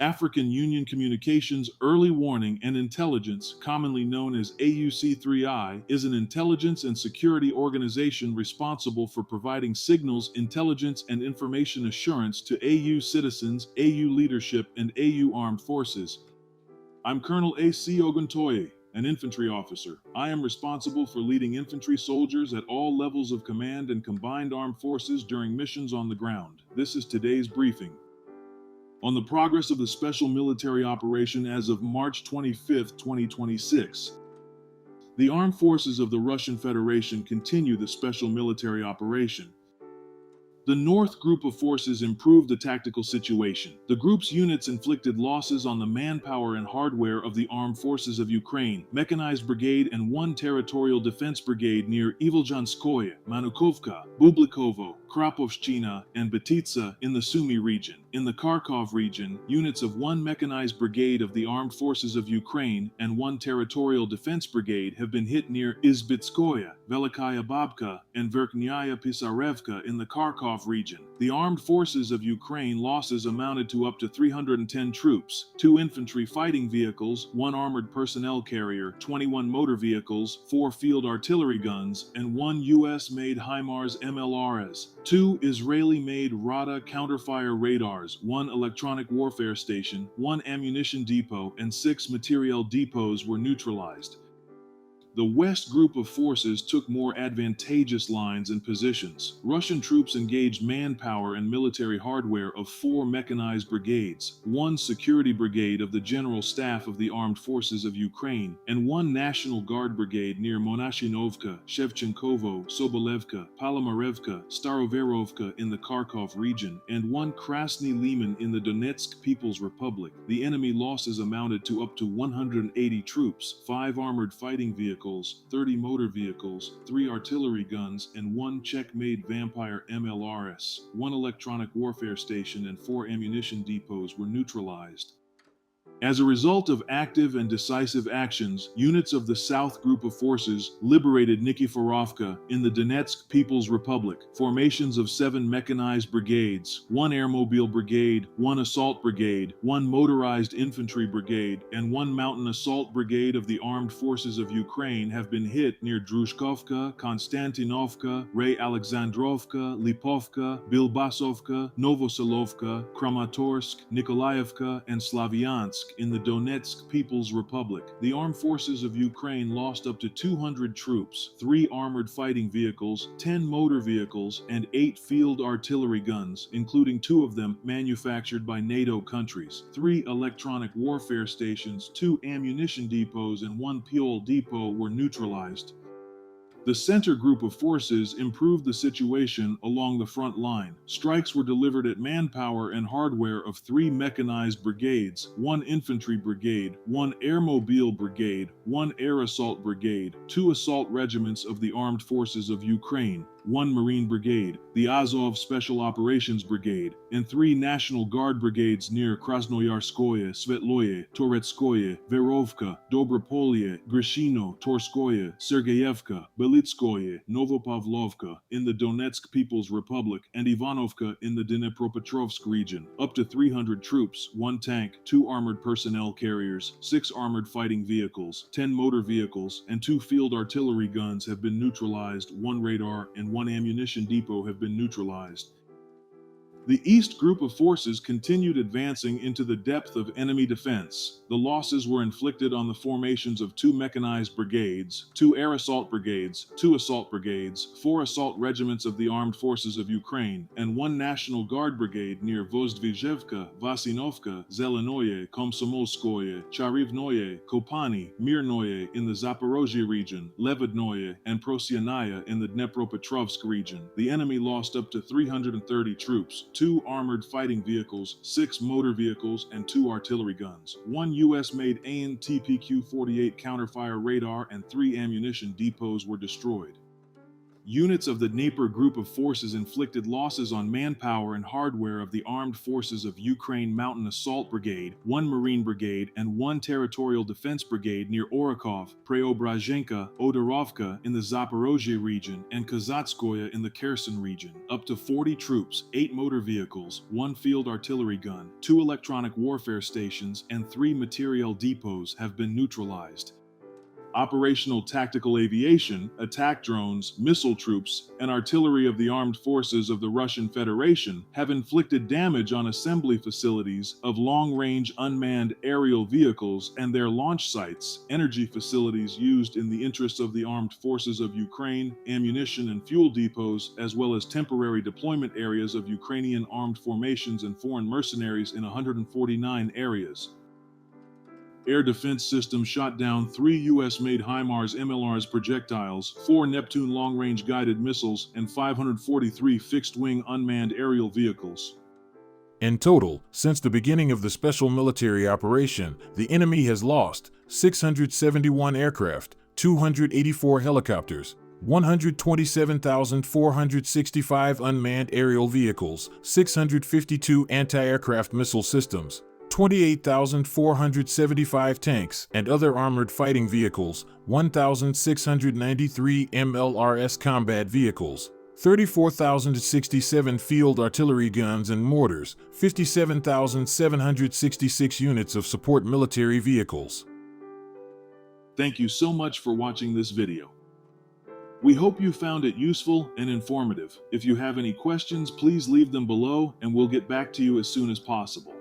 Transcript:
African Union Communications Early Warning and Intelligence, commonly known as AUC3I, is an intelligence and security organization responsible for providing signals, intelligence, and information assurance to AU citizens, AU leadership, and AU armed forces. I'm Colonel A.C. Oguntoye, an infantry officer. I am responsible for leading infantry soldiers at all levels of command and combined armed forces during missions on the ground. This is today's briefing. On the progress of the special military operation as of March 25, 2026. The armed forces of the Russian Federation continue the special military operation. The North Group of Forces improved the tactical situation. The group's units inflicted losses on the manpower and hardware of the Armed Forces of Ukraine, Mechanized Brigade and 1 Territorial Defense Brigade near Ivolzhanskoye, Manukovka, Bublikovo, Krapovshchina, and Betitsa in the Sumy region. In the Kharkov region, units of 1 Mechanized Brigade of the Armed Forces of Ukraine and 1 Territorial Defense Brigade have been hit near Izbitskoye, Velikaya Babka, and Verkhnaya Pisarevka in the Kharkov region. The armed forces of Ukraine losses amounted to up to 310 troops, 2 infantry fighting vehicles, 1 armored personnel carrier, 21 motor vehicles, 4 field artillery guns, and 1 US-made HIMARS MLRS, 2 Israeli-made RADA counterfire radars, 1 electronic warfare station, 1 ammunition depot, and 6 materiel depots were neutralized. The West Group of Forces took more advantageous lines and positions. Russian troops engaged manpower and military hardware of 4 mechanized brigades, 1 security brigade of the General Staff of the Armed Forces of Ukraine, and 1 National Guard brigade near Monashinovka, Shevchenkovo, Sobolevka, Palomarevka, Staroverovka in the Kharkov region, and 1 Krasny Liman in the Donetsk People's Republic. The enemy losses amounted to up to 180 troops, 5 armored fighting vehicles, 30 motor vehicles, 3 artillery guns, and 1 Czech-made Vampire MLRS. 1 electronic warfare station and 4 ammunition depots were neutralized. As a result of active and decisive actions, units of the South Group of Forces liberated Nikiforovka in the Donetsk People's Republic. Formations of 7 mechanized brigades, 1 airmobile brigade, 1 assault brigade, 1 motorized infantry brigade, and 1 mountain assault brigade of the Armed Forces of Ukraine have been hit near Drushkovka, Konstantinovka, Ray-Alexandrovka, Lipovka, Bilbasovka, Novoselovka, Kramatorsk, Nikolaevka, and Slavyansk in the Donetsk People's Republic. The armed forces of Ukraine lost up to 200 troops, 3 armored fighting vehicles, 10 motor vehicles, and 8 field artillery guns, including 2 of them manufactured by NATO countries, 3 electronic warfare stations, 2 ammunition depots, and 1 fuel depot were neutralized. The center group of forces improved the situation along the front line. Strikes were delivered at manpower and hardware of 3 mechanized brigades, 1 infantry brigade, 1 airmobile brigade, 1 air assault brigade, 2 assault regiments of the Armed Forces of Ukraine, 1 Marine Brigade, the Azov Special Operations Brigade, and 3 National Guard brigades near Krasnoyarskoye, Svetloye, Toretskoye, Verovka, Dobropolye, Grishino, Torskoye, Sergeyevka, Belitskoye, Novopavlovka in the Donetsk People's Republic, and Ivanovka in the Dnipropetrovsk region. Up to 300 troops, 1 tank, 2 armored personnel carriers, 6 armored fighting vehicles, 10 motor vehicles, and 2 field artillery guns have been neutralized, 1 radar and 1 ammunition depot have been neutralized. The East Group of Forces continued advancing into the depth of enemy defense. The losses were inflicted on the formations of 2 mechanized brigades, 2 air assault brigades, 2 assault brigades, 4 assault regiments of the Armed Forces of Ukraine, and 1 National Guard brigade near Vozdvizhevka, Vasinovka, Zelenoye, Komsomolskoye, Charivnoye, Kopani, Mirnoye in the Zaporozhye region, Levodnoye, and Prosyanaya in the Dnepropetrovsk region. The enemy lost up to 330 troops, 2 armored fighting vehicles, 6 motor vehicles, and 2 artillery guns, 1 US-made AN/TPQ-48 counterfire radar, and 3 ammunition depots were destroyed. Units of the Dnieper Group of Forces inflicted losses on manpower and hardware of the Armed Forces of Ukraine Mountain Assault Brigade, 1 Marine Brigade, and 1 Territorial Defense Brigade near Orakov, Preobrazhenka, Odorovka in the Zaporozhye region, and Kazatskoye in the Kherson region. Up to 40 troops, 8 motor vehicles, 1 field artillery gun, 2 electronic warfare stations, and 3 materiel depots have been neutralized. Operational tactical aviation, attack drones, missile troops, and artillery of the armed forces of the Russian Federation have inflicted damage on assembly facilities of long-range unmanned aerial vehicles and their launch sites, energy facilities used in the interests of the armed forces of Ukraine, ammunition and fuel depots, as well as temporary deployment areas of Ukrainian armed formations and foreign mercenaries in 149 areas. Air defense systems shot down 3 U.S.-made HIMARS MLRS projectiles, 4 Neptune long-range guided missiles, and 543 fixed-wing unmanned aerial vehicles. In total, since the beginning of the special military operation, the enemy has lost 671 aircraft, 284 helicopters, 127,465 unmanned aerial vehicles, 652 anti-aircraft missile systems, 28,475 tanks and other armored fighting vehicles, 1,693 MLRS combat vehicles, 34,067 field artillery guns and mortars, 57,766 units of support military vehicles. Thank you so much for watching this video. We hope you found it useful and informative. If you have any questions, please leave them below and we'll get back to you as soon as possible.